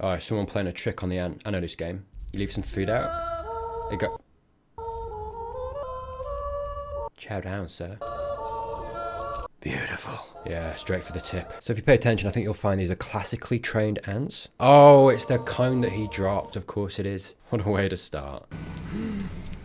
Oh, someone playing a trick on the ant. I know this game. You leave some food out. There you go. Chow down, sir. Beautiful. Yeah, straight for the tip. So if you pay attention, I think you'll find these are classically trained ants. Oh, it's the kind that he dropped. Of course it is. What a way to start.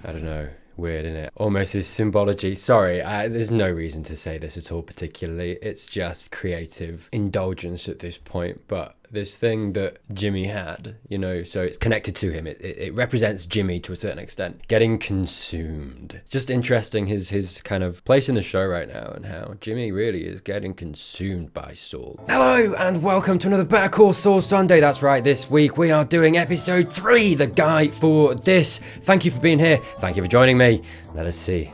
I don't know. Weird, isn't it? Almost this symbology. Sorry, there's no reason to say this at all particularly. It's just creative indulgence at this point. But this thing that Jimmy had, you know, so it's connected to him. It represents Jimmy to a certain extent. Getting consumed. Just interesting his kind of place in the show right now and how Jimmy really is getting consumed by Saul. Hello and welcome to another Better Call Saul Sunday. That's right, this week we are doing episode 3, the guide for this. Thank you for being here. Thank you for joining me. Let us see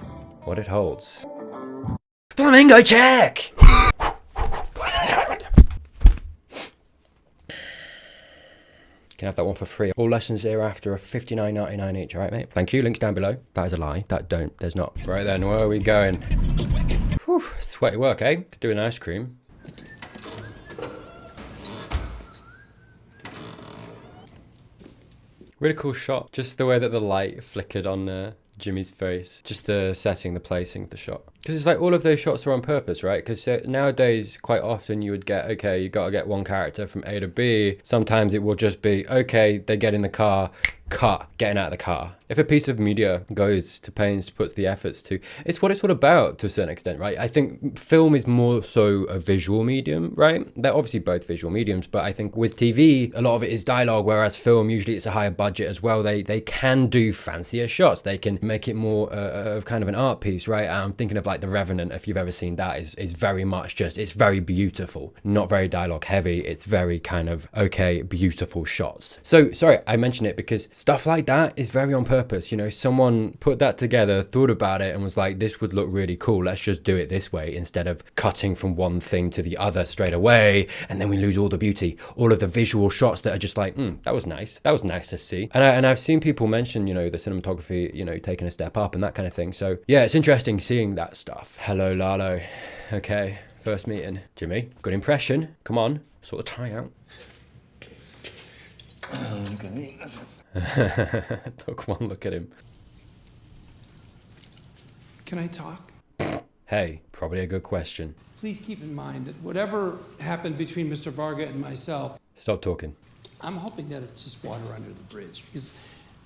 what it holds. Flamingo check! Can have that one for free. All lessons thereafter are $59.99 each, alright mate? Thank you, links down below. That is a lie. There's not. Right then, where are we going? Whew, sweaty work, eh? Could do an ice cream. Really cool shot. Just the way that the light flickered on Jimmy's face. Just the setting, the placing of the shot. Because it's like all of those shots are on purpose, right? Because nowadays, quite often you would get, okay, you got to get one character from A to B. Sometimes it will just be, okay, they get in the car, cut, getting out of the car. If a piece of media goes to pains, puts the efforts to, it's what it's all about to a certain extent, right? I think film is more so a visual medium, right? They're obviously both visual mediums, but I think with TV, a lot of it is dialogue, whereas film, usually it's a higher budget as well. They can do fancier shots. They can make it more of kind of an art piece, right? I'm thinking of like The Revenant, if you've ever seen that, is very much just, it's very beautiful, not very dialogue heavy. It's very kind of, okay, beautiful shots. So, sorry, I mention it because stuff like that is very on purpose. You know, someone put that together, thought about it and was like, this would look really cool. Let's just do it this way instead of cutting from one thing to the other straight away. And then we lose all the beauty, all of the visual shots that are just like, that was nice. That was nice to see. And I've seen people mention, you know, the cinematography, you know, taking a step up and that kind of thing. So yeah, it's interesting seeing that stuff. Hello, Lalo. Okay, first meeting. Jimmy, good impression. Come on, sort the tie out. Look at me. Took one look at him. Can I talk? Hey, probably a good question. Please keep in mind that whatever happened between Mr. Varga and myself, Stop talking. I'm hoping that it's just water under the bridge. Because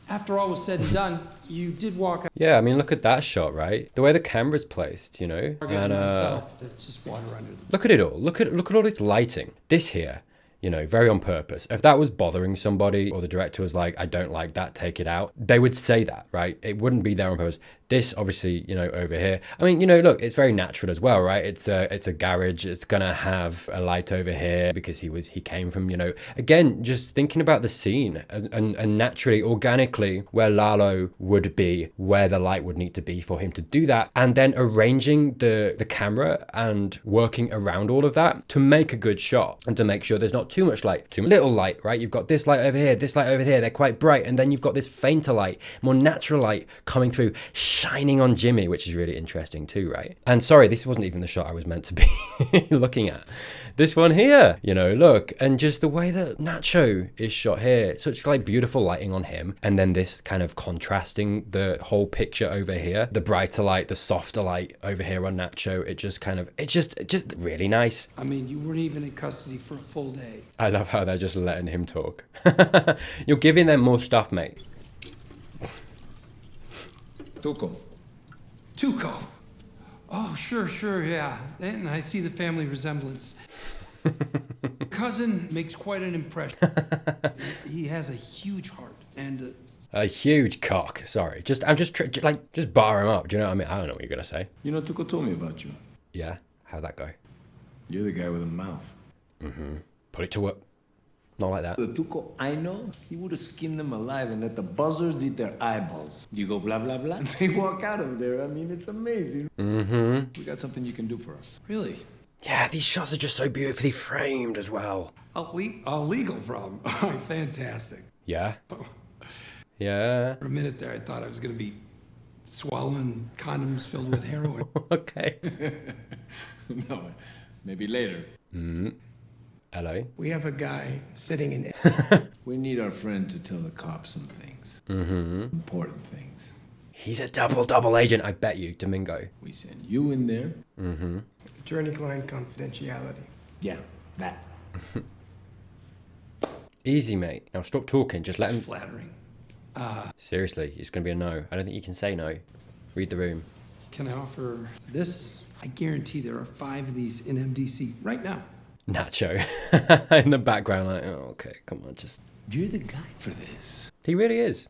after all was said and done, you did walk out. Yeah, I mean, look at that shot, right? The way the camera's placed, you know? And myself, it's just water under the bridge. Look at it all. Look at all this lighting. This here. You know, very on purpose. If that was bothering somebody or the director was like, I don't like that, take it out, they would say that, right? It wouldn't be there on purpose. This obviously, you know, over here. I mean, you know, look, it's very natural as well, right? It's a garage. It's gonna have a light over here because he came from, you know, again, just thinking about the scene and naturally, organically, where Lalo would be, where the light would need to be for him to do that, and then arranging the camera and working around all of that to make a good shot and to make sure there's not too much light, too little light, right? You've got this light over here, this light over here. They're quite bright, and then you've got this fainter light, more natural light coming through, shining on Jimmy, which is really interesting too, right? And sorry, this wasn't even the shot I was meant to be looking at. This one here, you know, look, and just the way that Nacho is shot here, such like beautiful lighting on him, and then this kind of contrasting the whole picture over here, the brighter light, the softer light over here on Nacho. It just kind of, it's just really nice. I mean, you weren't even in custody for a full day. I love how they're just letting him talk. You're giving them more stuff, mate. Tuco. Oh, sure, yeah. And I see the family resemblance. Cousin makes quite an impression. He has a huge heart and a huge cock. Sorry, just bar him up. Do you know what I mean? I don't know what you're gonna say. You know, Tuco told me about you. Yeah, how'd that go? You're the guy with a mouth. Put it to work. Not like that. The Tuco I know, he would have skinned them alive and let the buzzards eat their eyeballs. You go blah, blah, blah, and they walk out of there. I mean, it's amazing. We got something you can do for us. Really? Yeah, these shots are just so beautifully framed as well. A legal problem. Fantastic. Yeah? Yeah. For a minute there, I thought I was going to be swallowing condoms filled with heroin. Okay. No, maybe later. Hello. We have a guy sitting in. We need our friend to tell the cops some things. Important things. He's a double agent, I bet you, Domingo. We send you in there. Attorney-client confidentiality. Yeah, that. Easy, mate. Now stop talking. Just let him. Flattering. Seriously, it's going to be a no. I don't think you can say no. Read the room. Can I offer this? I guarantee there are 5 of these in MDC right now. Nacho in the background, like, oh, okay, come on, just. You're the guy for this. He really is.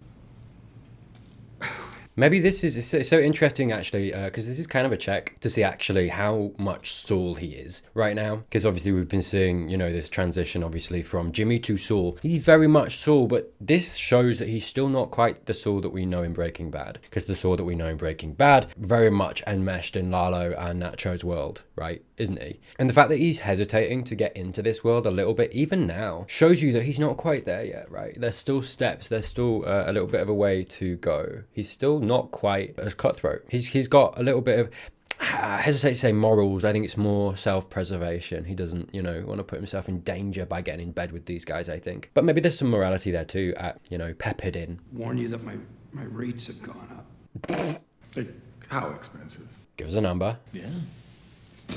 Maybe this is so interesting, actually, because this is kind of a check to see actually how much Saul he is right now. Because obviously we've been seeing, you know, this transition, obviously, from Jimmy to Saul. He's very much Saul, but this shows that he's still not quite the Saul that we know in Breaking Bad. Because the Saul that we know in Breaking Bad very much enmeshed in Lalo and Nacho's world, right? Isn't he? And the fact that he's hesitating to get into this world a little bit, even now, shows you that he's not quite there yet, right? There's still steps. There's still a little bit of a way to go. He's still not quite as cutthroat. He's got a little bit of, I hesitate to say morals. I think it's more self-preservation. He doesn't, you know, want to put himself in danger by getting in bed with these guys, I think. But maybe there's some morality there too, you know, peppered in. Warn you that my rates have gone up. Like, how expensive? Give us a number. Yeah.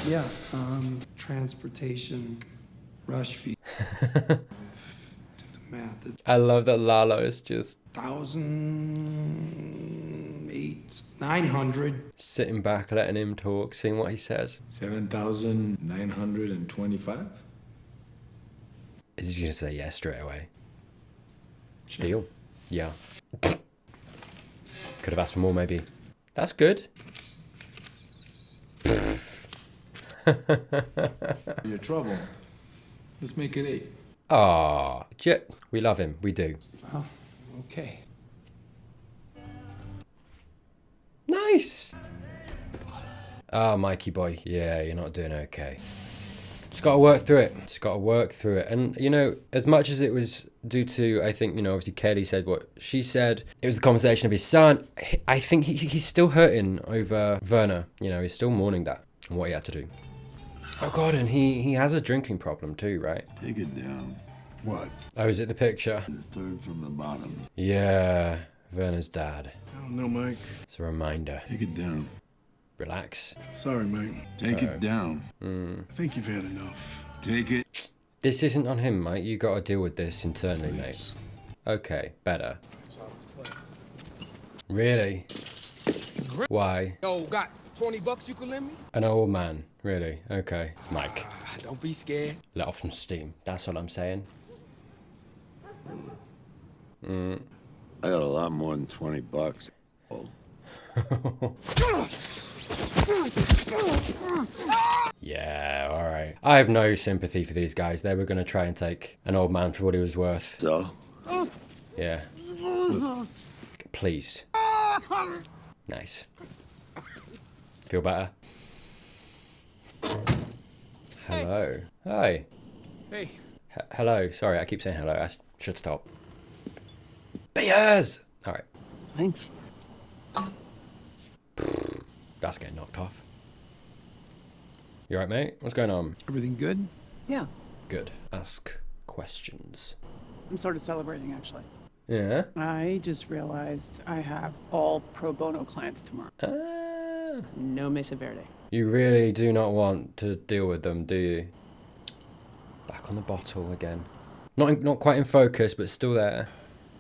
Yeah, transportation, rush fee. Do the math. It's I love that Lalo is just 900. sitting back, letting him talk, seeing what he says. 7,925? Is he going to say yes straight away? Sure. Deal. Yeah. Could have asked for more, maybe. That's good. Your trouble. Let's make it 8. Ah, we love him. We do. Well, okay. Nice. Ah, Mikey boy. Yeah, you're not doing okay. Just got to work through it. Just got to work through it. And, you know, as much as it was due to, I think, you know, obviously Kaylee said what she said. It was the conversation of his son. I think he's still hurting over Werner. You know, he's still mourning that and what he had to do. Oh, God, and he has a drinking problem too, right? Take it down. What? Oh, is it the picture? The third from the bottom. Yeah, Werner's dad. I don't know, Mike. It's a reminder. Take it down. Relax. Sorry, Mike. Take it down. I think you've had enough. Take it. This isn't on him, mate. You got to deal with this internally, mate. Please. Okay, better. Really? Why? Yo, got 20 bucks you can lend me? An old man. Really? Okay. Mike, Don't be scared. let off some steam. That's all I'm saying. I got a lot more than 20 bucks. Oh. Yeah, all right. I have no sympathy for these guys. They were going to try and take an old man for what he was worth. So? Yeah. Please. Nice. Feel better? Hello. Hi. Hey. Hello. Sorry, I keep saying hello. I should stop. Beers! All right. Thanks. That's getting knocked off. You all right, mate? What's going on? Everything good? Yeah, Good. Ask questions. I'm sort of celebrating actually. Yeah? I just realized I have all pro bono clients tomorrow. No Mesa Verde. You really do not want to deal with them, do you? Back on the bottle again. Not quite in focus, but still there.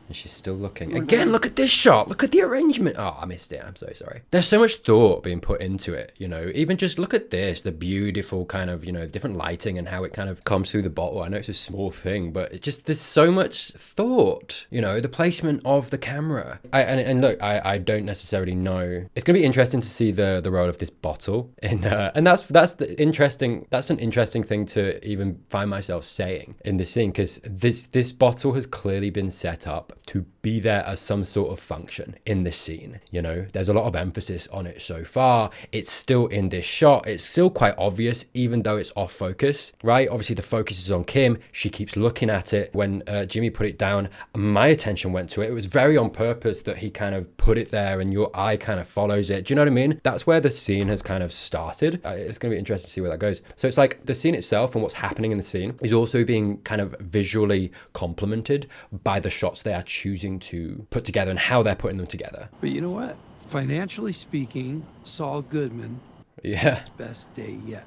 And she's still looking. Again, look at this shot. Look at the arrangement. Oh, I missed it. I'm so sorry. There's so much thought being put into it, you know. Even just look at this, the beautiful kind of, you know, different lighting and how it kind of comes through the bottle. I know it's a small thing, but it just, there's so much thought, you know, the placement of the camera. I don't necessarily know. It's going to be interesting to see the role of this bottle in, and that's an interesting thing to even find myself saying in this scene, because this bottle has clearly been set up to be there as some sort of function in this scene. You know, there's a lot of emphasis on it so far. It's still in this shot. It's still quite obvious, even though it's off focus, right? Obviously the focus is on Kim. She keeps looking at it. When Jimmy put it down, my attention went to it. It was very on purpose that he kind of put it there and your eye kind of follows it. Do you know what I mean? That's where the scene has kind of started. It's going to be interesting to see where that goes. So it's like the scene itself and what's happening in the scene is also being kind of visually complemented by the shots they are choosing to put together and how they're putting them together. But you know what? Financially speaking, Saul Goodman, Yeah. best day yet.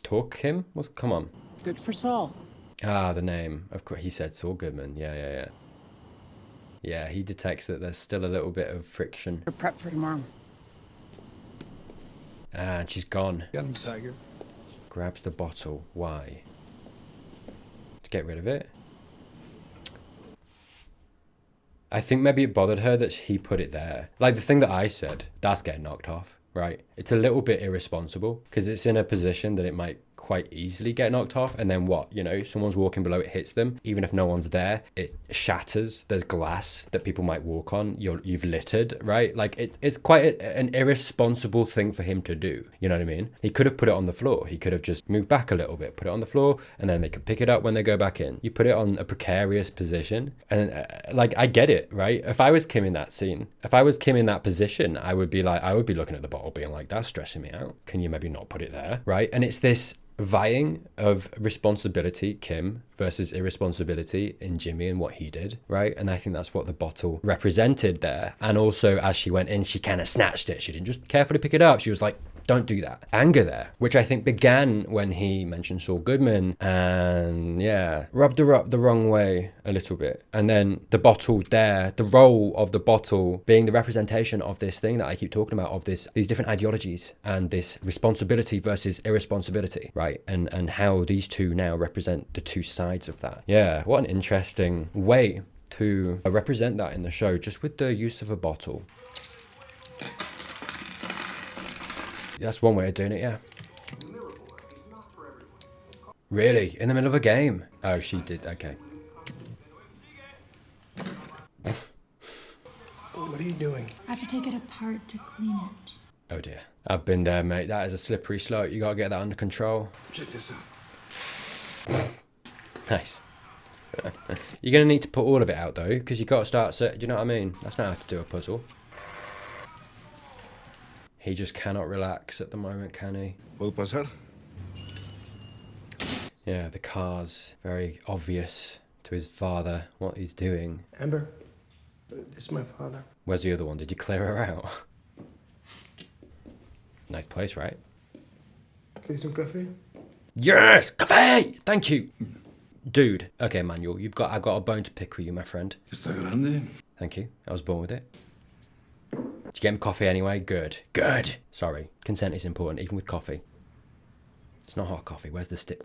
Talk Kim? Come on. Good for Saul. Ah, the name. Of course, he said Saul Goodman. Yeah. Yeah, he detects that there's still a little bit of friction. You're prepped for tomorrow. Ah, and she's gone. Got him, Tiger. Grabs the bottle. Why? To get rid of it? I think maybe it bothered her that he put it there. Like the thing that I said, that's getting knocked off, right? It's a little bit irresponsible because it's in a position that it might quite easily get knocked off, and then what, you know, someone's walking below, it hits them, even if no one's there, it shatters. There's glass that people might walk on. You've littered, right? Like it's quite an irresponsible thing for him to do, you know what I mean? He could have put it on the floor. He could have just moved back a little bit, put it on the floor, and then they could pick it up when they go back in. You put it on a precarious position, and like I get it, right? If I was Kim in that scene, if I was Kim in that position, I would be looking at the bottle being like, that's stressing me out. Can you maybe not put it there, right? And it's this vying of responsibility, Kim, versus irresponsibility in Jimmy and what he did, right? And I think that's what the bottle represented there. And also, as she went in, she kind of snatched it. She didn't just carefully pick it up. She was like, don't do that. Anger there, which I think began when he mentioned Saul Goodman and rubbed her up the wrong way a little bit. And then the bottle there, the role of the bottle being the representation of this thing that I keep talking about, of these different ideologies and this responsibility versus irresponsibility, right? And how these two now represent the two sides of that. Yeah, what an interesting way to represent that in the show, just with the use of a bottle. That's one way of doing it, yeah. Really? In the middle of a game? Oh, she did. Okay. What are you doing? I have to take it apart to clean it. Oh dear. I've been there, mate. That is a slippery slope. You gotta get that under control. Check this out. Nice. You're gonna need to put all of it out though, because you gotta start. Do you know what I mean? That's not how to do a puzzle. He just cannot relax at the moment, can he? ¿Puedo pasar? Yeah, the car's very obvious to his father what he's doing. Amber, this is my father. Where's the other one? Did you clear her out? Nice place, right? ¿Quieres un café? Yes! Cafe! Thank you! Dude. Okay, Manuel, I've got a bone to pick with you, my friend. ¿Está grande? Thank you. I was born with it. Did you get me coffee anyway? Good. Good. Sorry. Consent is important, even with coffee. It's not hot coffee. Where's the stick?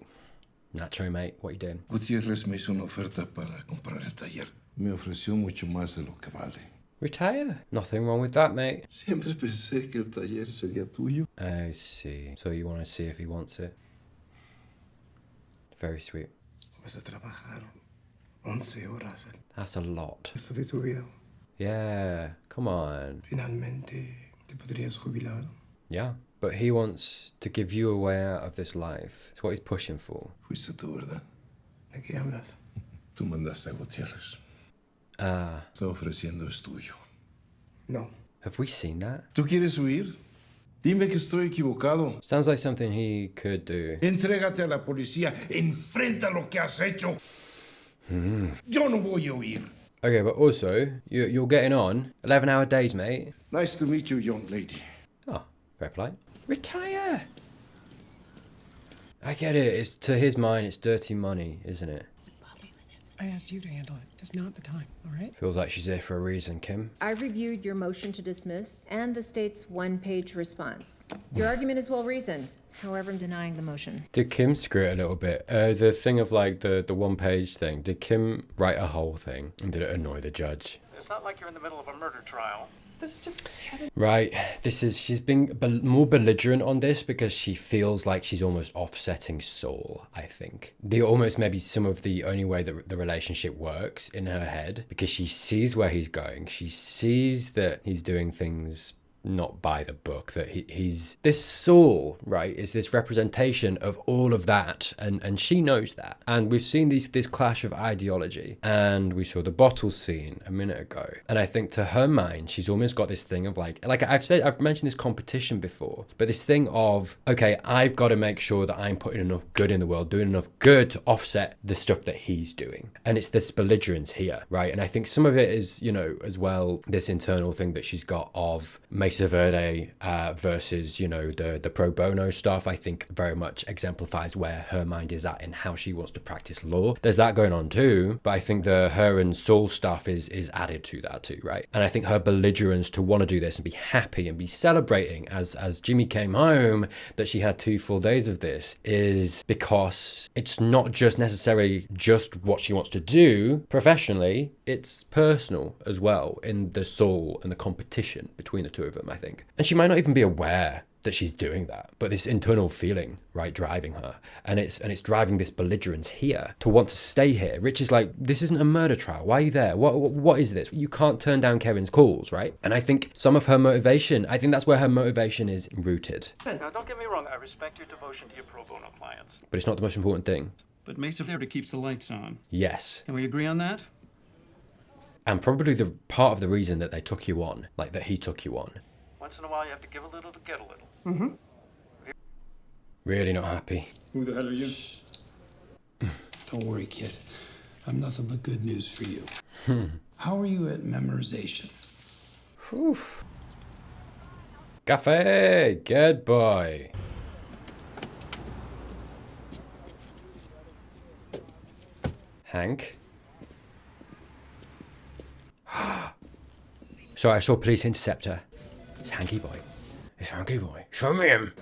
Nacho, mate. What are you doing? Gutiérrez me hizo una oferta para comprar el taller. Me ofreció mucho más de lo que vale. Retire. Nothing wrong with that, mate. Siempre pensé que el taller sería tuyo. I see. So you want to see if he wants it. Very sweet. Vas a trabajar 11 horas. That's a lot. Esto de tu vida. Yeah. Come on. Finalmente te podrías jubilar. Yeah. But he wants to give you a way out of this life. It's what he's pushing for. Fuiste tú, ¿verdad? ¿De qué hablas? Tú mandaste a Gutiérrez. Ah. Está ofreciendo es tuyo. No. Have we seen that? ¿Tú quieres huir? Dime que estoy equivocado. Sounds like something he could do. Entrégate a la policía. Enfrenta lo que has hecho. Yo no voy a huir. Okay, but also, you're getting on. 11-hour days, mate. Nice to meet you, young lady. Oh, very polite. Retire! I get it. It's to his mind, it's dirty money, isn't it? I asked you to handle it. It's not the time, all right? Feels like she's here for a reason, Kim. I reviewed your motion to dismiss and the state's one-page response. Your argument is well-reasoned. However, I'm denying the motion. Did Kim screw it a little bit? The thing of like the one-page thing. Did Kim write a whole thing? And did it annoy the judge? It's not like you're in the middle of a murder trial. This is just Kevin. Right. She's been more belligerent on this because she feels like she's almost offsetting Saul, I think. Almost maybe some of the only way that the relationship works in her head, because she sees where he's going. She sees that he's doing things not by the book, that he's this Saul, right, is this representation of all of that, and she knows that. And we've seen this clash of ideology, and we saw the bottle scene a minute ago, and I think to her mind she's almost got this thing of like I've mentioned this competition before, but this thing of, okay, I've got to make sure that I'm putting enough good in the world, doing enough good to offset the stuff that he's doing. And it's this belligerence here, right? And I think some of it is, you know, as well, this internal thing that she's got of Mesa Verde versus, you know, the pro bono stuff, I think very much exemplifies where her mind is at and how she wants to practice law. There's that going on too, but I think her and Saul stuff is added to that too, right? And I think her belligerence to want to do this and be happy and be celebrating as Jimmy came home that she had 2 full days of this is because it's not just necessarily just what she wants to do professionally, it's personal as well in the Saul and the competition between the two of them, I think. And she might not even be aware that she's doing that, but this internal feeling, right, driving her, and it's driving this belligerence here to want to stay here. Rich is like, this isn't a murder trial. Why are you there? What is this? You can't turn down Kevin's calls, right? And I think some of her motivation, I think that's where her motivation is rooted. Now, don't get me wrong. I respect your devotion to your pro bono clients, but it's not the most important thing. But Mesa Verde keeps the lights on. Yes. Can we agree on that? And probably the part of the reason that they took you on, like that he took you on. Once in a while, you have to give a little to get a little. Really not happy. Who the hell are you? Don't worry, kid. I'm nothing but good news for you. How are you at memorization? Whew. Cafe, good boy. Hank. Sorry, I saw police interceptor. It's Hanky boy. It's Hanky boy. Show me him.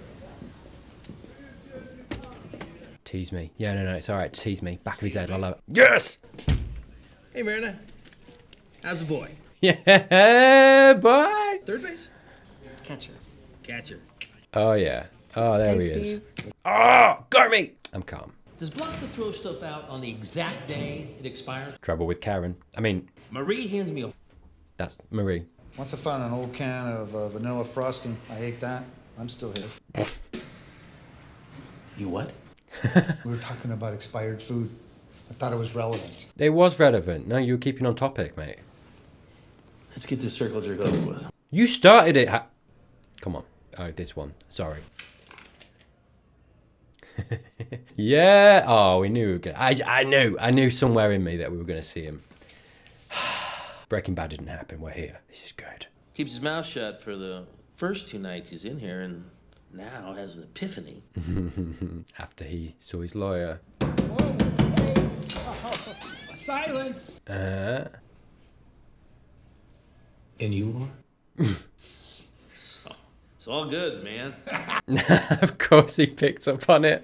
Tease me. Yeah, no, it's alright. Tease me. Back of his head. I love it. Yes! Hey, Marina. How's the boy? Yeah, boy! Third base? Catcher. Catcher. Oh, yeah. Oh, there he is. Steve. Oh, got me! I'm calm. Does Blanca throw stuff out on the exact day it expires? Trouble with Karen. I mean, Marie hands me a... that's Marie. Once I found an old can of vanilla frosting. I ate that. I'm still here. You what? We were talking about expired food. I thought it was relevant. It was relevant. No, you were keeping on topic, mate. Let's get this circle jerk over with. You started it. Come on. Oh, this one. Sorry. Yeah. Oh, we knew we were gonna. I knew somewhere in me that we were gonna see him. Breaking Bad didn't happen. We're here. This is good. Keeps his mouth shut for the first 2 nights he's in here, and now has an epiphany. After he saw his lawyer. Silence! And you are? It's all good, man. Of course he picked up on it.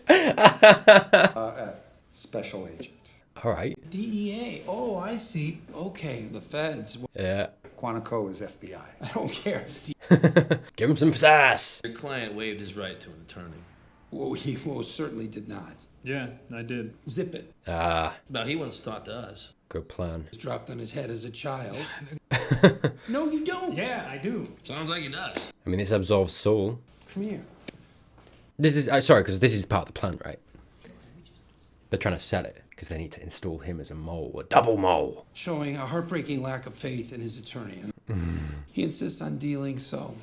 Special agent. All right. DEA. Oh, I see. Okay, the feds. Yeah. Quantico is FBI. I don't care. Give him some sass. Your client waived his right to an attorney. Well, he most certainly did not. Yeah, I did. Zip it. Ah, No, he wants to talk to us. good plan. It was dropped on his head as a child. No, you don't. Yeah, I do. Sounds like he does. I mean, this absolves Saul. Come here. This is sorry, because this is part of the plan, right? They're trying to sell it because they need to install him as a mole, a double mole. Showing a heartbreaking lack of faith in his attorney. He insists on dealing, so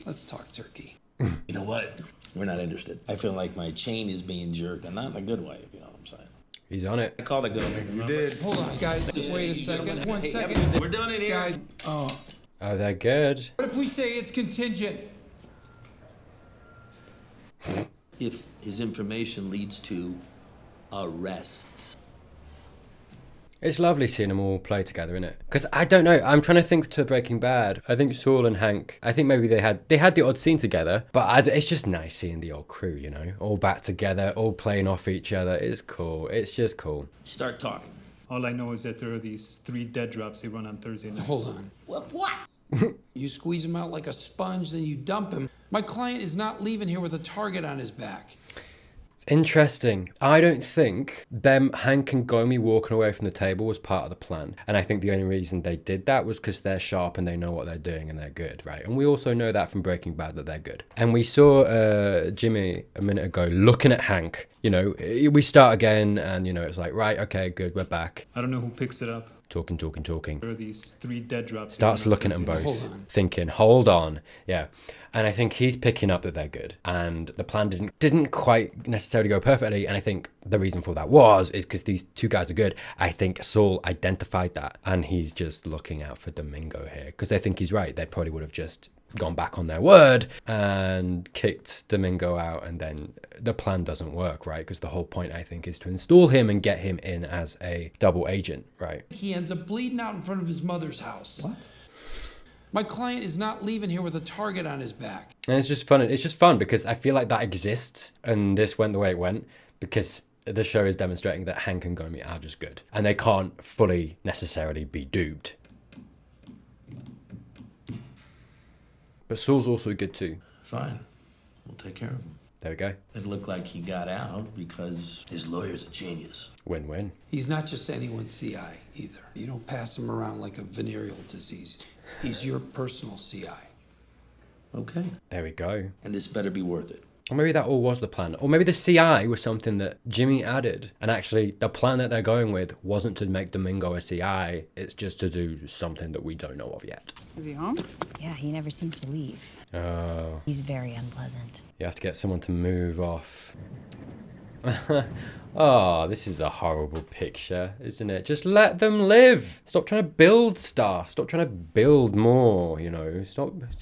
let's talk turkey. You know what? We're not interested. I feel like my chain is being jerked, and not in a good way, if you know what I'm saying. He's on it. I called it good. You did. Hold on, guys. Wait a second. One second. We're doing it here. Guys, Oh, they're good. what if we say it's contingent? If his information leads to arrests. It's lovely seeing them all play together, isn't it? Because I don't know. I'm trying to think to Breaking Bad. I think Saul and Hank. I think maybe they had the odd scene together, but it's just nice seeing the old crew, you know, all back together, all playing off each other. It's cool. It's just cool. Start talking. All I know is that there are these 3 dead drops they run on Thursday nights. Hold on. What? You squeeze him out like a sponge, then you dump him. My client is not leaving here with a target on his back. It's interesting. I don't think them Hank and Gomi walking away from the table was part of the plan. And I think the only reason they did that was because they're sharp and they know what they're doing and they're good, right? And we also know that from Breaking Bad that they're good. And we saw Jimmy a minute ago looking at Hank. You know, we start again and, you know, it's like, right, okay, good, we're back. I don't know who picks it up. Talking. There are these 3 dead drops. Starts looking at them both, thinking, hold on. Yeah. And I think he's picking up that they're good. And the plan didn't quite necessarily go perfectly. And I think the reason for that is because these 2 guys are good. I think Saul identified that. And he's just looking out for Domingo here. Because I think he's right. They probably would have just gone back on their word and kicked Domingo out, and then the plan doesn't work, right? Because the whole point, I think, is to install him and get him in as a double agent, right? He ends up bleeding out in front of his mother's house. What? My client is not leaving here with a target on his back. And it's just fun. It's just fun because I feel like that exists, and this went the way it went because the show is demonstrating that Hank and Gomi are just good, and they can't fully necessarily be duped. But Saul's also good too. Fine. We'll take care of him. There we go. It looked like he got out because his lawyer's a genius. Win-win. He's not just anyone's CI either. You don't pass him around like a venereal disease. He's your personal CI. Okay. There we go. And this better be worth it. Or maybe that all was the plan. Or maybe the CI was something that Jimmy added. And actually, the plan that they're going with wasn't to make Domingo a CI. It's just to do something that we don't know of yet. Is he home? Yeah, he never seems to leave. Oh. He's very unpleasant. You have to get someone to move off. Oh, this is a horrible picture, isn't it? Just let them live. Stop trying to build stuff. Stop trying to build more, you know. It's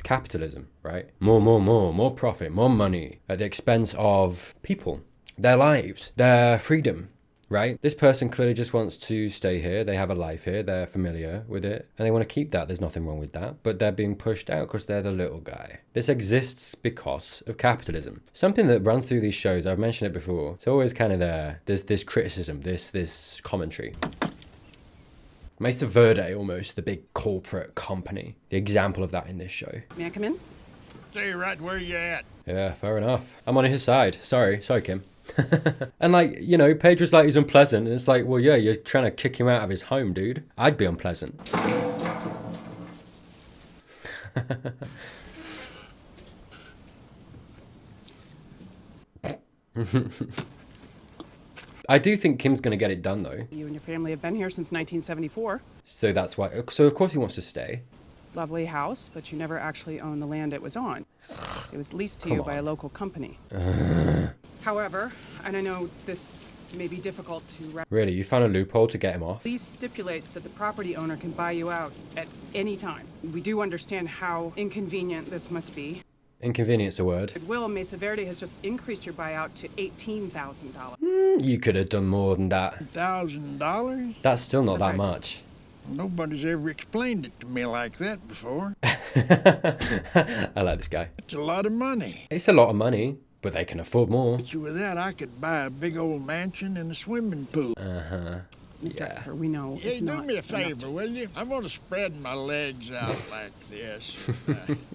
capitalism, right? More profit, more money at the expense of people, their lives, their freedom, right? This person clearly just wants to stay here. They have a life here. They're familiar with it and they want to keep that. There's nothing wrong with that, but they're being pushed out because they're the little guy. This exists because of capitalism. Something that runs through these shows, I've mentioned it before. It's always kind of there. There's this criticism, this commentary. Mesa Verde, almost, the big corporate company. The example of that in this show. May I come in? Stay right where you at. Yeah, fair enough. I'm on his side. Sorry, Kim. And like, you know, Pedro's like, he's unpleasant. And it's like, well, yeah, you're trying to kick him out of his home, dude. I'd be unpleasant. I do think Kim's going to get it done, though. You and your family have been here since 1974. So that's why. So of course he wants to stay. Lovely house, but you never actually owned the land it was on. It was leased to you by a local company. However, and I know this may be difficult to... Really? You found a loophole to get him off? Lease stipulates that the property owner can buy you out at any time. We do understand how inconvenient this must be. Inconvenience a word. Goodwill, Mesa Verde has just increased your buyout to $18,000. You could have done more than that. $1,000? That's still not That's that right. much. Nobody's ever explained it to me like that before. I like this guy. It's a lot of money. It's a lot of money, but they can afford more. But with that, I could buy a big old mansion and a swimming pool. Uh-huh. Mr. Ecker, we know Hey, it's do not me a enough favor, will you? I'm going to spread my legs out like this.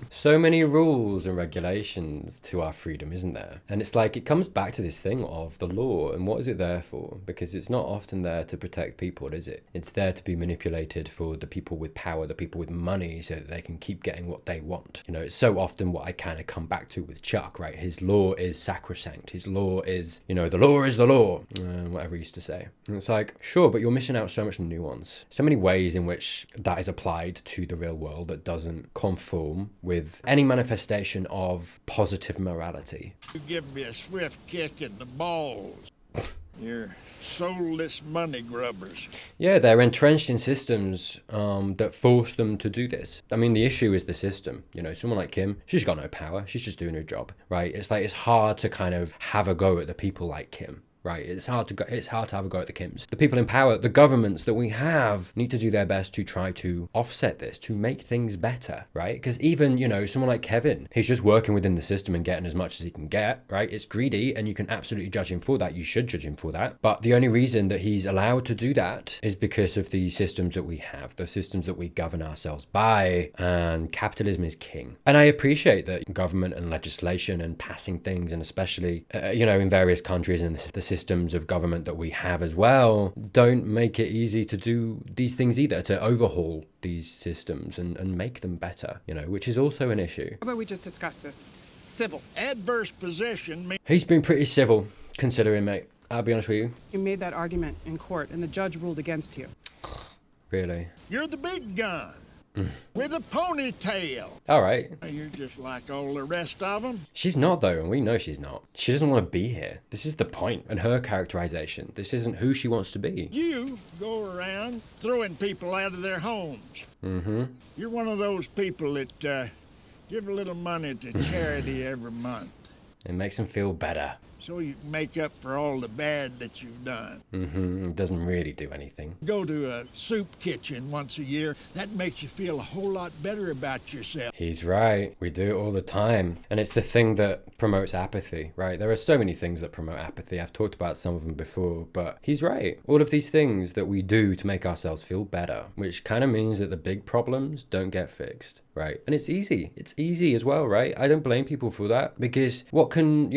So many rules and regulations to our freedom, isn't there? And it's like, it comes back to this thing of the law, and what is it there for? Because it's not often there to protect people, is it? It's there to be manipulated for the people with power, the people with money, so that they can keep getting what they want. You know, it's so often what I kind of come back to with Chuck, right? His law is sacrosanct. His law is, you know, the law is the law, whatever he used to say. And it's like, sure, but you're missing out so much nuance. So many ways in which that is applied to the real world that doesn't conform with any manifestation of positive morality. You give me a swift kick in the balls. You're soulless money grubbers. Yeah, they're entrenched in systems that force them to do this. I mean, the issue is the system. You know, someone like Kim, she's got no power. She's just doing her job, right? It's like, it's hard to kind of have a go at the people like Kim. right? It's hard to have a go at the Kims. The people in power, the governments that we have, need to do their best to try to offset this, to make things better, right? Because even, you know, someone like Kevin, he's just working within the system and getting as much as he can get, right? It's greedy, and you can absolutely judge him for that. You should judge him for that. But the only reason that he's allowed to do that is because of the systems that we have, the systems that we govern ourselves by, and capitalism is king. And I appreciate that government and legislation and passing things, and especially, you know, in various countries and the systems of government that we have as well, don't make it easy to do these things either, to overhaul these systems and make them better, you know, which is also an issue. How about we just discuss this? Civil. Adverse possession means... He's been pretty civil, considering, mate. I'll be honest with you. You made that argument in court, and the judge ruled against you. Really? You're the big gun. With a ponytail. All right. You're just like all the rest of them. She's not, though, and we know she's not. She doesn't want to be here. This is the point, and her characterization. This isn't who she wants to be. You go around throwing people out of their homes. Mm-hmm. You're one of those people that give a little money to charity every month. It makes them feel better. So you can make up for all the bad that you've done. Mm-hmm. It doesn't really do anything. Go to a soup kitchen once a year. That makes you feel a whole lot better about yourself. He's right. We do it all the time. And it's the thing that promotes apathy, right? There are so many things that promote apathy. I've talked about some of them before, but he's right. All of these things that we do to make ourselves feel better, which kind of means that the big problems don't get fixed. Right. And it's easy. It's easy as well, right? I don't blame people for that, because what can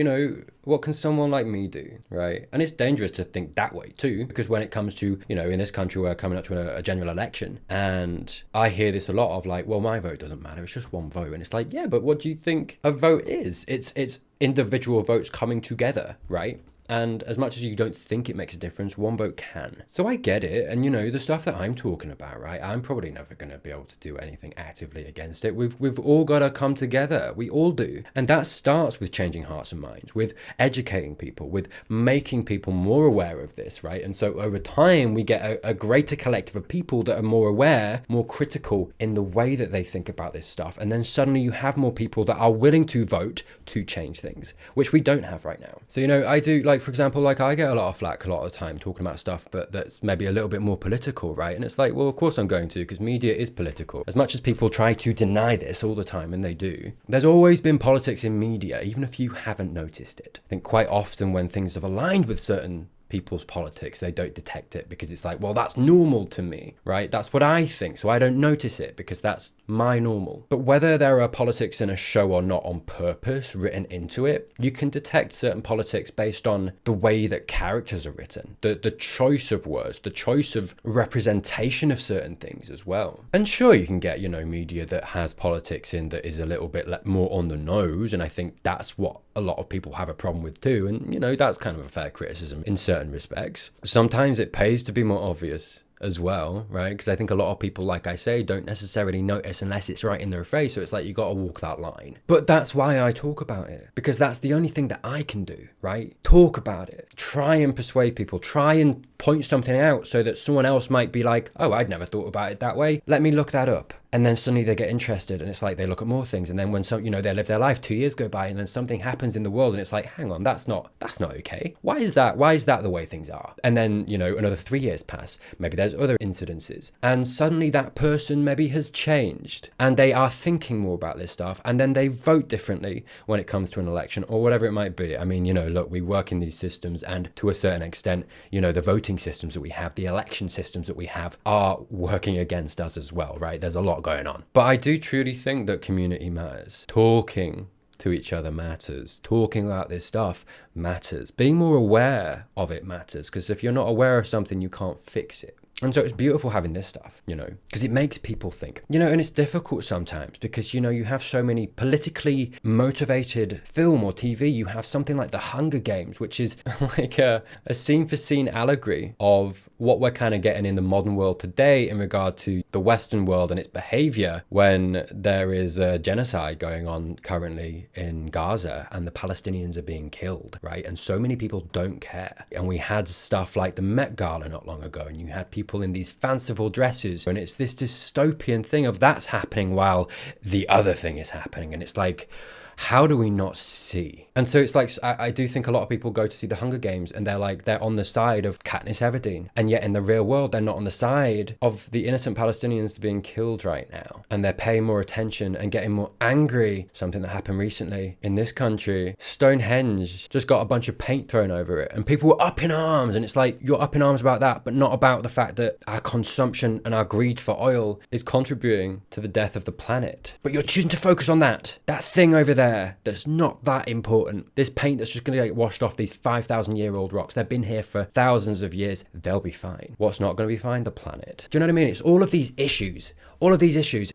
someone like me do, right? And it's dangerous to think that way too, because when it comes to, you know, in this country we're coming up to a general election, and I hear this a lot of like, well, my vote doesn't matter, it's just one vote. And it's like, yeah, but what do you think a vote is? It's individual votes coming together, right? And as much as you don't think it makes a difference, one vote can. So I get it. And, you know, the stuff that I'm talking about, right, I'm probably never going to be able to do anything actively against it. We've all got to come together. We all do. And that starts with changing hearts and minds, with educating people, with making people more aware of this, right? And so over time, we get a greater collective of people that are more aware, more critical in the way that they think about this stuff. And then suddenly you have more people that are willing to vote to change things, which we don't have right now. So, you know, I do, like, for example, like I get a lot of flack a lot of the time talking about stuff, but that's maybe a little bit more political, right? And it's like, well, of course I'm going to, because media is political. As much as people try to deny this all the time, and they do, there's always been politics in media, even if you haven't noticed it. I think quite often when things have aligned with certain people's politics, they don't detect it because it's like, well, that's normal to me, right? That's what I think, so I don't notice it because that's my normal. But whether there are politics in a show or not on purpose written into it, you can detect certain politics based on the way that characters are written, the choice of words, the choice of representation of certain things as well. And sure, you can get, you know, media that has politics in that is a little bit more on the nose, and I think that's what a lot of people have a problem with too, and, you know, that's kind of a fair criticism in certain respects. Sometimes it pays to be more obvious as well, right? Because I think a lot of people, like I say, don't necessarily notice unless it's right in their face, so it's like you got to walk that line. But that's why I talk about it, because that's the only thing that I can do, right? Talk about it, try and persuade people, try and point something out so that someone else might be like, oh, I'd never thought about it that way, let me look that up. And then suddenly they get interested, and it's like they look at more things, and then when some, you know, they live their life, 2 years go by, and then something happens in the world, and it's like, hang on, that's not okay. Why is that the way things are? And then, you know, another 3 years pass, maybe there's other incidences, and suddenly that person maybe has changed, and they are thinking more about this stuff, and then they vote differently when it comes to an election or whatever it might be. I mean, you know, look, we work in these systems, and to a certain extent, you know, the voting systems that we have, the election systems that we have are working against us as well, right? There's a lot going on. But I do truly think that community matters. Talking to each other matters. Talking about this stuff matters. Being more aware of it matters, because if you're not aware of something, you can't fix it. And so it's beautiful having this stuff, you know, because it makes people think, you know, and it's difficult sometimes because, you know, you have so many politically motivated film or TV. You have something like The Hunger Games, which is like a scene for scene allegory of what we're kind of getting in the modern world today in regard to the Western world and its behavior when there is a genocide going on currently in Gaza and the Palestinians are being killed, right? And so many people don't care. And we had stuff like the Met Gala not long ago, and you had people in these fanciful dresses, and it's this dystopian thing of that's happening while the other thing is happening, and it's like, How do we not see? And so it's like, I do think a lot of people go to see the Hunger Games and they're on the side of Katniss Everdeen, and yet in the real world they're not on the side of the innocent Palestinians being killed right now, and they're paying more attention and getting more angry. Something that happened recently in this country, Stonehenge just got a bunch of paint thrown over it and people were up in arms, and it's like, you're up in arms about that but not about the fact that our consumption and our greed for oil is contributing to the death of the planet. But you're choosing to focus on that thing over there that's not that important. This paint that's just going to get washed off these 5,000-year-old rocks. They've been here for thousands of years. They'll be fine. What's not going to be fine? The planet. Do you know what I mean? It's all of these issues.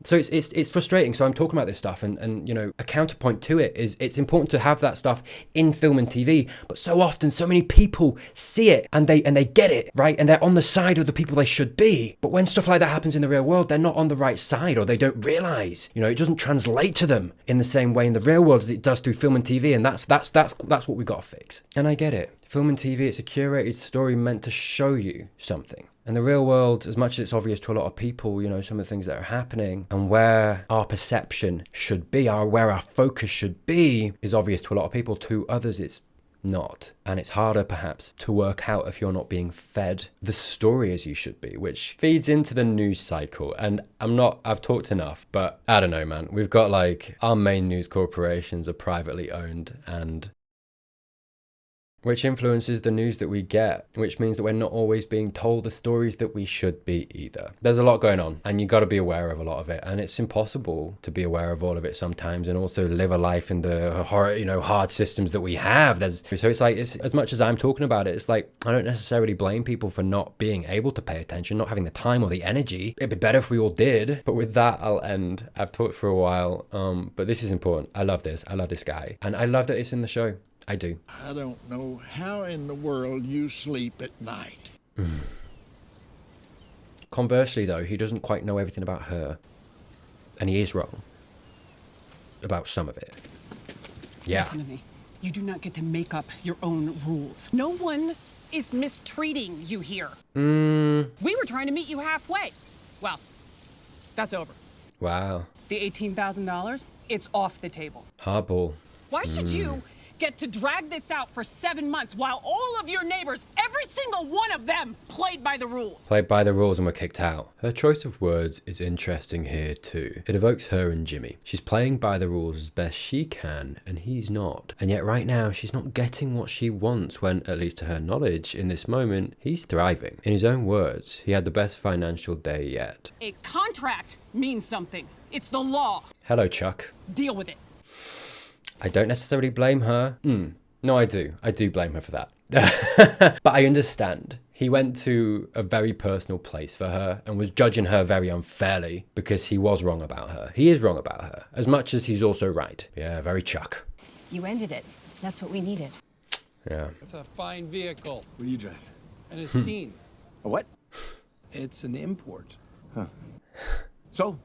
So it's frustrating. So I'm talking about this stuff, and you know, a counterpoint to it is it's important to have that stuff in film and TV, but so often so many people see it and they get it, right? And they're on the side of the people they should be. But when stuff like that happens in the real world, they're not on the right side, or they don't realize, you know, it doesn't translate to them in the same way in the real world as it does through film and TV. And that's what we got to fix. And I get it. Film and TV, it's a curated story meant to show you something. And the real world, as much as it's obvious to a lot of people, you know, some of the things that are happening and where our perception should be, where our focus should be, is obvious to a lot of people. To others, it's not. And it's harder perhaps to work out if you're not being fed the story as you should be, which feeds into the news cycle. And I've talked enough, but I don't know, man. We've got like our main news corporations are privately owned, and which influences the news that we get, which means that we're not always being told the stories that we should be either. There's a lot going on, and you got to be aware of a lot of it, and it's impossible to be aware of all of it sometimes and also live a life in the hard systems that we have. So it's like, it's as much as I'm talking about it, it's like, I don't necessarily blame people for not being able to pay attention, not having the time or the energy. It'd be better if we all did. But with that, I'll end. I've talked for a while, but this is important. I love this guy, and I love that it's in the show. I do. I don't know how in the world you sleep at night. Conversely, though, he doesn't quite know everything about her. And he is wrong about some of it. Yeah. Listen to me. You do not get to make up your own rules. No one is mistreating you here. We were trying to meet you halfway. Well, that's over. Wow. The $18,000, it's off the table. Hardball. Why should you get to drag this out for 7 months while all of your neighbors, every single one of them, played by the rules? Played by the rules and were kicked out. Her choice of words is interesting here too. It evokes her and Jimmy. She's playing by the rules as best she can, and he's not. And yet right now, she's not getting what she wants when, at least to her knowledge, in this moment, he's thriving. In his own words, he had the best financial day yet. A contract means something. It's the law. Hello, Chuck. Deal with it. I don't necessarily blame her. No, I do. I do blame her for that. But I understand. He went to a very personal place for her and was judging her very unfairly because he was wrong about her. He is wrong about her, as much as he's also right. Yeah, very Chuck. You ended it. That's what we needed. Yeah. It's a fine vehicle. What do you drive? An Esteem. A what? It's an import. Huh. So?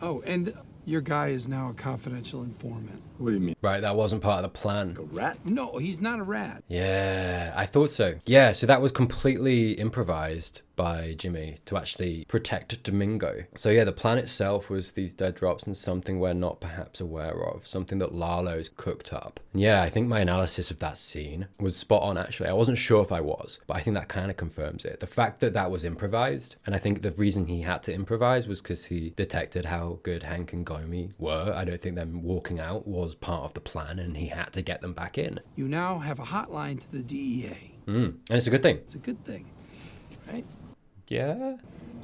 Oh, and your guy is now a confidential informant. What do you mean? Right, that wasn't part of the plan. A rat? No, he's not a rat. Yeah, I thought so. Yeah, so that was completely improvised by Jimmy to actually protect Domingo. So yeah, the plan itself was these dead drops and something we're not perhaps aware of, something that Lalo's cooked up. And yeah, I think my analysis of that scene was spot on actually. I wasn't sure if I was, but I think that kind of confirms it. The fact that that was improvised, and I think the reason he had to improvise was because he detected how good Hank and Gomi were. I don't think them walking out was part of the plan, and he had to get them back in. You now have a hotline to the DEA. And it's a good thing. It's a good thing, right? Yeah.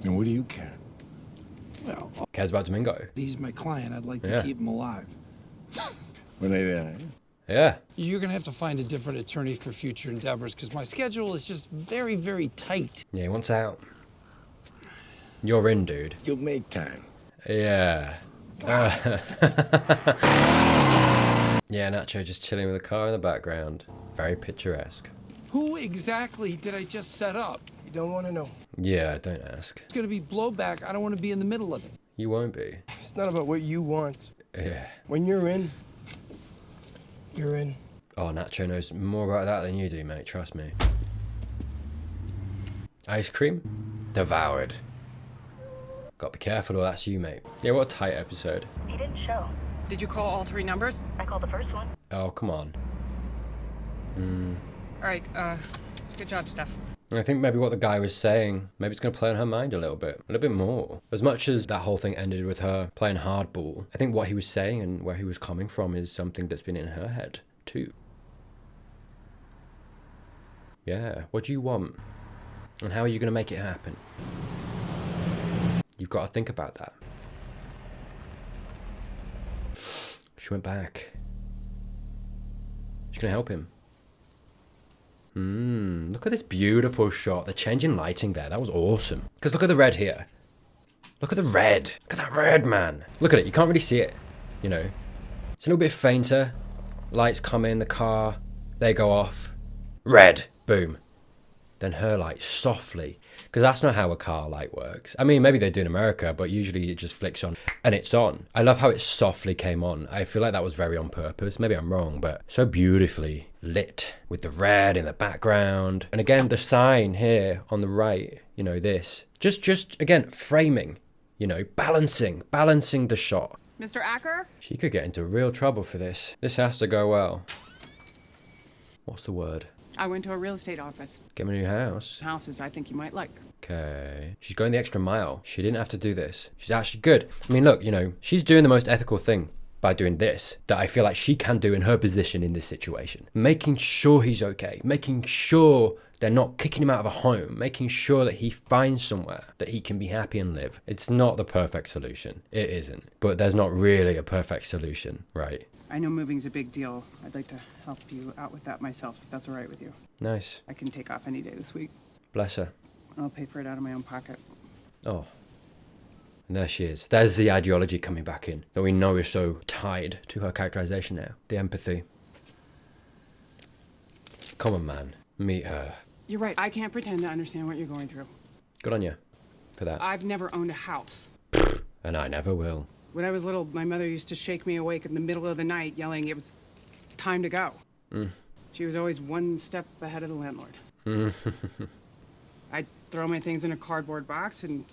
And what do you care? Well, Cares about Domingo. he's my client. I'd like to keep him alive. When they there? Yeah. You're gonna have to find a different attorney for future endeavors because my schedule is just very, very tight. Yeah, he wants out. You're in, dude. You'll make time. Yeah. Yeah, Nacho just chilling with a car in the background. Very picturesque. Who exactly did I just set up? You don't want to know. Yeah, don't ask. It's gonna be blowback. I don't want to be in the middle of it. You won't be. It's not about what you want. Yeah. When you're in, you're in. Oh, Nacho knows more about that than you do, mate. Trust me. Ice cream? Devoured. Gotta be careful or that's you, mate. Yeah, what a tight episode. He didn't show. Did you call all 3 numbers? I called the first one. Oh, come on. All right, good job, Steph. I think maybe what the guy was saying, maybe it's going to play on her mind a little bit more. As much as that whole thing ended with her playing hardball, I think what he was saying and where he was coming from is something that's been in her head too. Yeah, what do you want? And how are you going to make it happen? You've got to think about that. She went back. She's going to help him. Look at this beautiful shot. The change in lighting there. That was awesome. Because look at the red here. Look at the red. Look at that red, man. Look at it. You can't really see it. You know. It's a little bit fainter. Lights come in. The car. They go off. Red. Boom. Then her light softly. Because that's not how a car light works. I mean, maybe they do in America, but usually it just flicks on and it's on. I love how it softly came on. I feel like that was very on purpose. Maybe I'm wrong, but so beautifully lit with the red in the background. And again, the sign here on the right, you know, this. Just again, framing, you know, balancing the shot. Mr. Acker? She could get into real trouble for this. This has to go well. What's the word? I went to a real estate office. Get me a new house. Houses I think you might like. Okay. She's going the extra mile. She didn't have to do this. She's actually good. I mean, look, you know, she's doing the most ethical thing by doing this that I feel like she can do in her position in this situation. Making sure he's okay. Making sure they're not kicking him out of a home. Making sure that he finds somewhere that he can be happy and live. It's not the perfect solution. It isn't. But there's not really a perfect solution, right? I know moving's a big deal. I'd like to help you out with that myself, if that's all right with you. Nice. I can take off any day this week. Bless her. I'll pay for it out of my own pocket. Oh. And there she is. There's the ideology coming back in that we know is so tied to her characterization now. The empathy. Come on, man. Meet her. You're right. I can't pretend to understand what you're going through. Good on you for that. I've never owned a house. And I never will. When I was little, my mother used to shake me awake in the middle of the night, yelling it was time to go. She was always one step ahead of the landlord. I'd throw my things in a cardboard box and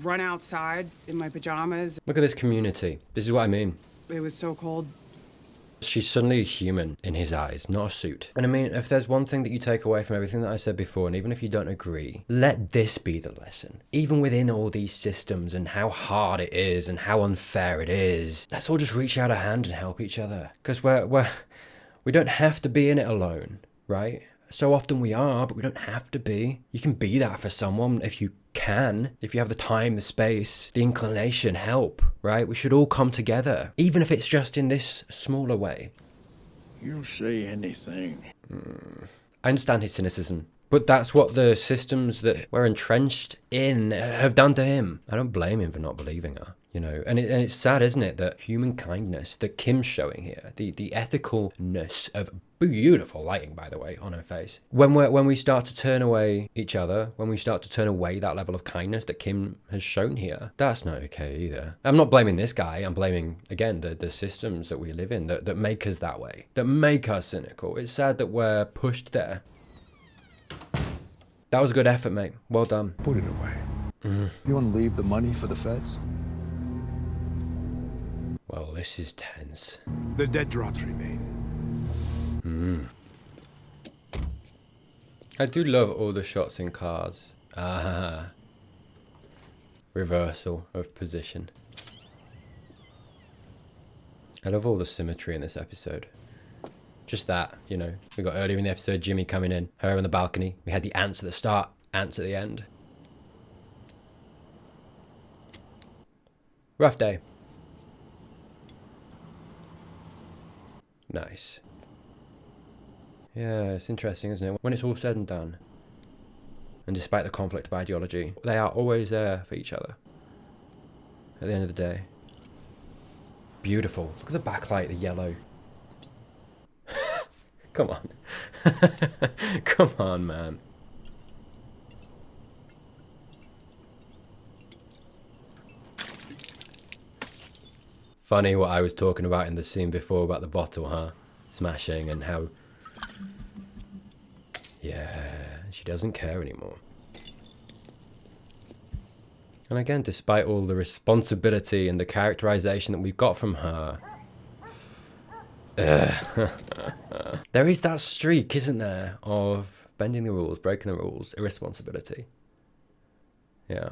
run outside in my pajamas. Look at this community. This is what I mean. It was so cold. She's suddenly a human in his eyes, not a suit. And I mean, if there's one thing that you take away from everything that I said before, and even if you don't agree, let this be the lesson. Even within all these systems and how hard it is and how unfair it is, let's all just reach out a hand and help each other. Because we don't have to be in it alone, right? So often we are, but we don't have to be. You can be that for someone if you can, if you have the time, the space, the inclination, help, right? We should all come together, even if it's just in this smaller way. You'll say anything. I understand his cynicism, but that's what the systems that we're entrenched in have done to him. I don't blame him for not believing her. You know, and it's sad, isn't it, that human kindness that Kim's showing here, the ethicalness of beautiful lighting, by the way, on her face. When we start to turn away each other, when we start to turn away that level of kindness that Kim has shown here, that's not okay either. I'm not blaming this guy. I'm blaming, again, the systems that we live in that make us that way, that make us cynical. It's sad that we're pushed there. That was a good effort, mate. Well done. Put it away. You want to leave the money for the feds? Well, this is tense. The dead drops remain. I do love all the shots in cars. Reversal of position. I love all the symmetry in this episode. Just that, you know. We got earlier in the episode Jimmy coming in, her on the balcony. We had the ants at the start, ants at the end. Rough day. Nice. Yeah, it's interesting, isn't it? When it's all said and done, and despite the conflict of ideology, they are always there for each other. At the end of the day. Beautiful. Look at the backlight, the yellow. Come on. Come on, man. Funny what I was talking about in the scene before about the bottle, huh? Smashing and how... Yeah, she doesn't care anymore. And again, despite all the responsibility and the characterization that we've got from her, there is that streak, isn't there, of bending the rules, breaking the rules, irresponsibility. Yeah.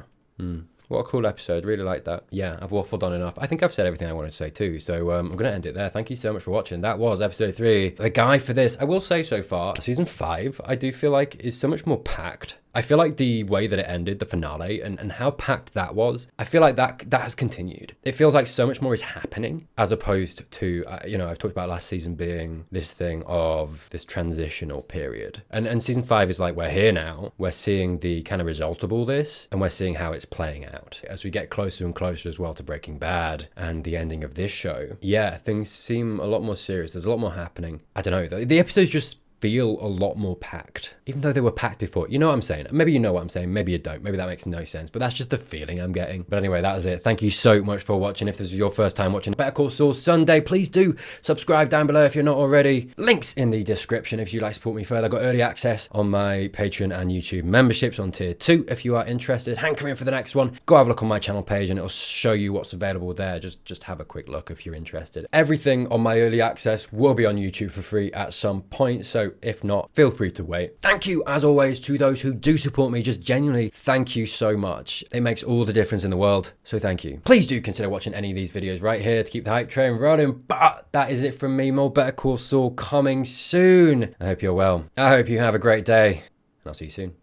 What a cool episode. Really like that. Yeah, I've waffled on enough. I think I've said everything I want to say too. So I'm going to end it there. Thank you so much for watching. That was episode 3. The guy for this, I will say so far, season 5, I do feel like is so much more packed. I feel like the way that it ended, the finale, and how packed that was, I feel like that has continued. It feels like so much more is happening as opposed to, you know, I've talked about last season being this thing of this transitional period. And season 5 is like, we're here now. We're seeing the kind of result of all this, and we're seeing how it's playing out. As we get closer and closer as well to Breaking Bad and the ending of this show, yeah, things seem a lot more serious. There's a lot more happening. I don't know. The episodes just feel a lot more packed, even though they were packed before. You know what I'm saying? Maybe you know what I'm saying, maybe you don't. Maybe that makes no sense, but that's just the feeling I'm getting. But anyway, that is it. Thank you so much for watching. If this is your first time watching Better Call Saul Sunday, please do subscribe down below if you're not already. Links in the description if you'd like to support me further. I've got early access on my Patreon and YouTube memberships on tier 2 if you are interested. Hankering for the next one, go have a look on my channel page and it'll show you what's available there. Just have a quick look if you're interested. Everything on my early access will be on YouTube for free at some point, so if not, feel free to wait. Thank you as always to those who do support me. Just genuinely thank you so much. It makes all the difference in the world, so thank you. Please do consider watching any of these videos right here to keep the hype train rolling. But that is it from me. More Better Call Saul coming soon. I hope you're well. I hope you have a great day, and I'll see you soon.